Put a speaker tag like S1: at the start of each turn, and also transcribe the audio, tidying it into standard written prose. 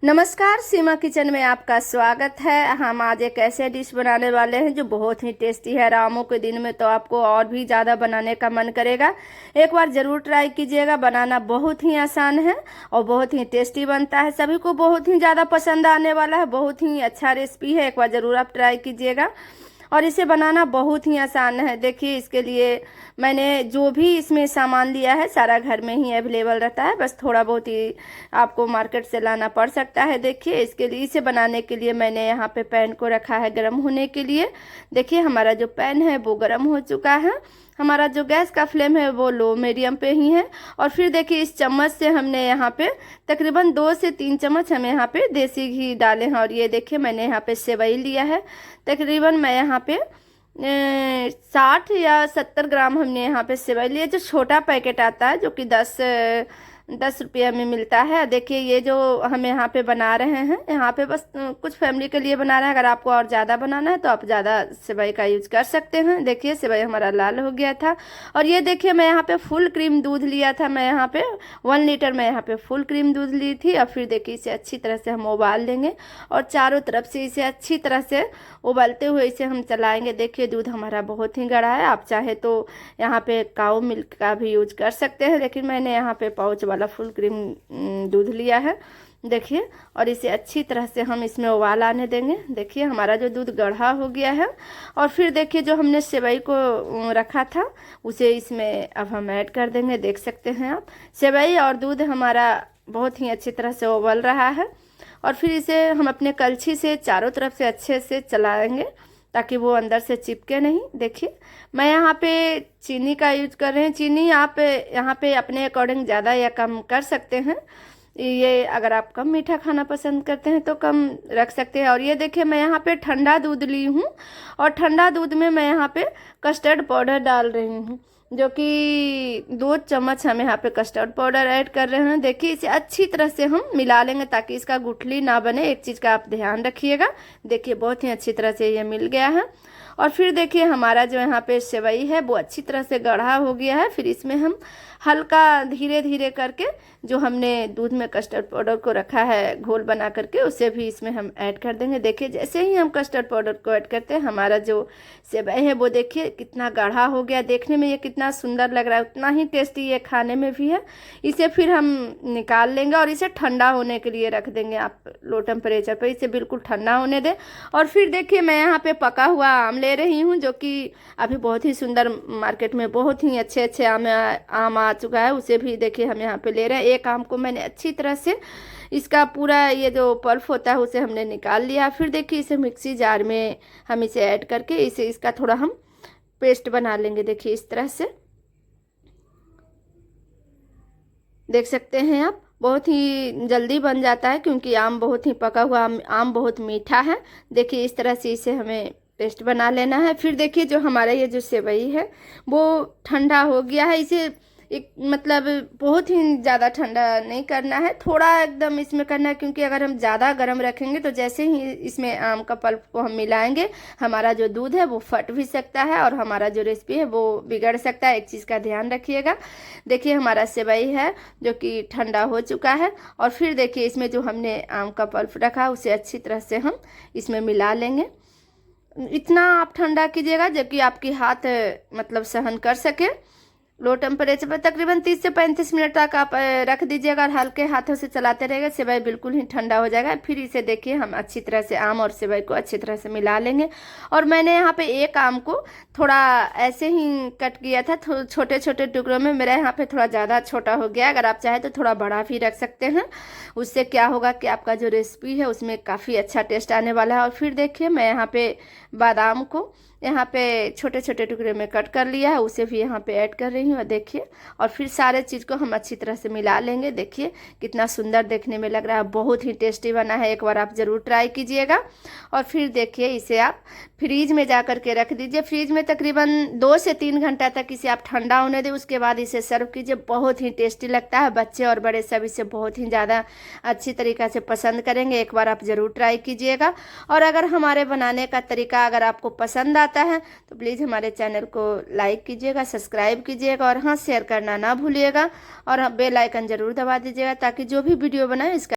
S1: नमस्कार, सीमा किचन में आपका स्वागत है। हम आज एक ऐसे डिश बनाने वाले हैं जो बहुत ही टेस्टी है। रामों के दिन में तो आपको और भी ज़्यादा बनाने का मन करेगा। एक बार ज़रूर ट्राई कीजिएगा। बनाना बहुत ही आसान है और बहुत ही टेस्टी बनता है। सभी को बहुत ही ज़्यादा पसंद आने वाला है। बहुत ही अच्छा रेसिपी है, एक बार ज़रूर आप ट्राई कीजिएगा। और इसे बनाना बहुत ही आसान है। देखिए, इसके लिए मैंने जो भी इसमें सामान लिया है सारा घर में ही अवेलेबल रहता है, बस थोड़ा बहुत ही आपको मार्केट से लाना पड़ सकता है। देखिए, इसके लिए इसे बनाने के लिए मैंने यहाँ पे पैन को रखा है गर्म होने के लिए। देखिए, हमारा जो पैन है वो गर्म हो चुका है। हमारा जो गैस का फ्लेम है वो लो मीडियम पे ही है। और फिर देखिए, इस चम्मच से हमने यहाँ पे तकरीबन 2 से 3 चम्मच हम यहाँ पे देसी घी डाले हैं। और ये देखिए, मैंने यहाँ पे सेवई लिया है। तकरीबन मैं यहाँ पे 60 या 70 ग्राम हमने यहाँ पे सेवई लिया। जो छोटा पैकेट आता है जो कि 10 रुपये में मिलता है। देखिए, ये जो हम यहाँ पे बना रहे हैं, यहाँ पे बस कुछ फैमिली के लिए बना रहे हैं। अगर आपको और ज़्यादा बनाना है तो आप ज़्यादा सेवई का यूज कर सकते हैं। देखिए, सेवई हमारा लाल हो गया था। और ये देखिए, मैं यहाँ पे फुल क्रीम दूध लिया था। मैं यहाँ पे 1 लीटर मैं यहाँ पे फुल क्रीम दूध ली थी। और फिर देखिए, इसे अच्छी तरह से हम उबाल लेंगे और चारों तरफ से इसे अच्छी तरह से उबालते हुए इसे हम चलाएंगे। देखिए, दूध हमारा बहुत ही गाढ़ा है। आप चाहे तो यहाँ पे काऊ मिल्क का भी यूज कर सकते हैं, लेकिन मैंने यहाँ पे पाउच वाला फुल क्रीम दूध लिया है। देखिए, और इसे अच्छी तरह से हम इसमें उबाल आने देंगे। देखिए, हमारा जो दूध गाढ़ा हो गया है। और फिर देखिए, जो हमने सेवई को रखा था उसे इसमें अब हम ऐड कर देंगे। देख सकते हैं आप, सेवई और दूध हमारा बहुत ही अच्छी तरह से उबल रहा है। और फिर इसे हम अपने कलछी से चारों तरफ से अच्छे से चलाएंगे ताकि वो अंदर से चिपके नहीं। देखिए, मैं यहाँ पे चीनी का यूज कर रहे हैं। चीनी आप यहाँ पे अपने अकॉर्डिंग ज़्यादा या कम कर सकते हैं। ये अगर आप कम मीठा खाना पसंद करते हैं तो कम रख सकते हैं। और ये देखिए, मैं यहाँ पे ठंडा दूध ली हूँ और ठंडा दूध में मैं यहाँ पे कस्टर्ड पाउडर डाल रही हूँ, जो कि 2 चम्मच हम यहाँ पे कस्टर्ड पाउडर ऐड कर रहे हैं। देखिए, इसे अच्छी तरह से हम मिला लेंगे ताकि इसका गुठली ना बने। एक चीज़ का आप ध्यान रखिएगा। देखिए, बहुत ही अच्छी तरह से ये मिल गया है। और फिर देखिए, हमारा जो यहाँ पे सेवई है वो अच्छी तरह से गाढ़ा हो गया है। फिर इसमें हम हल्का धीरे धीरे करके जो हमने दूध में कस्टर्ड पाउडर को रखा है घोल बना करके, उसे भी इसमें हम ऐड कर देंगे। देखिए, जैसे ही हम कस्टर्ड पाउडर को ऐड करते हैं, हमारा जो सेवई है वो देखिए कितना गाढ़ा हो गया। देखने में ये कितना सुंदर लग रहा है, उतना ही टेस्टी ये खाने में भी है। इसे फिर हम निकाल लेंगे और इसे ठंडा होने के लिए रख देंगे। आप लो टेम्परेचर पर इसे बिल्कुल ठंडा होने दें। और फिर देखिए, मैं यहाँ पे पका हुआ आम ले रही हूँ, जो कि अभी बहुत ही सुंदर मार्केट में बहुत ही अच्छे अच्छे आम आ चुका है। उसे भी देखिए हम यहाँ पे ले रहे हैं। एक आम को मैंने अच्छी तरह से इसका पूरा ये जो पल्प होता है उसे हमने निकाल लिया। फिर देखिए, इसे मिक्सी जार में हम इसे ऐड करके इसे इसका थोड़ा हम पेस्ट बना लेंगे। देखिए, इस तरह से देख सकते हैं आप, बहुत ही जल्दी बन जाता है क्योंकि आम बहुत ही पका हुआ आम बहुत मीठा है। देखिए, इस तरह से इसे हमें पेस्ट बना लेना है। फिर देखिए, जो हमारा ये जो सेवई है वो ठंडा हो गया है। इसे एक मतलब बहुत ही ज़्यादा ठंडा नहीं करना है, थोड़ा एकदम इसमें करना है, क्योंकि अगर हम ज़्यादा गर्म रखेंगे तो जैसे ही इसमें आम का पल्प को हम मिलाएंगे, हमारा जो दूध है वो फट भी सकता है और हमारा जो रेसिपी है वो बिगड़ सकता है। एक चीज़ का ध्यान रखिएगा। देखिए, हमारा सेवई है जो कि ठंडा हो चुका है। और फिर देखिए, इसमें जो हमने आम का पल्प रखा उसे अच्छी तरह से हम इसमें मिला लेंगे। इतना आप ठंडा कीजिएगा जबकि आपकी हाथ मतलब सहन कर सके। लो टेम्परेचर पर तकरीबन 30 से 35 मिनट तक आप रख दीजिएगा और हल्के हाथों से चलाते रहेगा। सेवई बिल्कुल ही ठंडा हो जाएगा। फिर इसे देखिए, हम अच्छी तरह से आम और सेवई को अच्छी तरह से मिला लेंगे। और मैंने यहाँ पे एक आम को थोड़ा ऐसे ही कट किया था, छोटे छोटे टुकड़ों में। मेरा यहाँ पे थोड़ा ज़्यादा छोटा हो गया। अगर आप चाहे तो थोड़ा बड़ा भी रख सकते हैं। उससे क्या होगा कि आपका जो रेसिपी है उसमें काफ़ी अच्छा टेस्ट आने वाला है। और फिर देखिए, मैं यहाँ पे बादाम को यहाँ पे छोटे छोटे टुकड़े में कट कर लिया है, उसे भी यहाँ पे ऐड कर रही हूँ। देखिए, और फिर सारे चीज़ को हम अच्छी तरह से मिला लेंगे। देखिए, कितना सुंदर देखने में लग रहा है, बहुत ही टेस्टी बना है। एक बार आप ज़रूर ट्राई कीजिएगा। और फिर देखिए, इसे आप फ्रीज में जा कर के रख दीजिए। फ्रीज में तकरीबन 2 से 3 घंटा तक इसे आप ठंडा होने दें। उसके बाद इसे सर्व कीजिए। बहुत ही टेस्टी लगता है। बच्चे और बड़े सब इसे बहुत ही ज़्यादा अच्छी तरीक़ा से पसंद करेंगे। एक बार आप ज़रूर ट्राई कीजिएगा। और अगर हमारे बनाने का तरीका अगर आपको पसंद आता है तो प्लीज़ हमारे चैनल को लाइक कीजिएगा, सब्सक्राइब कीजिएगा और हाँ, शेयर करना ना भूलिएगा। और हाँ, बेल आइकन ज़रूर दबा दीजिएगा ताकि जो भी वीडियो बनाए इसका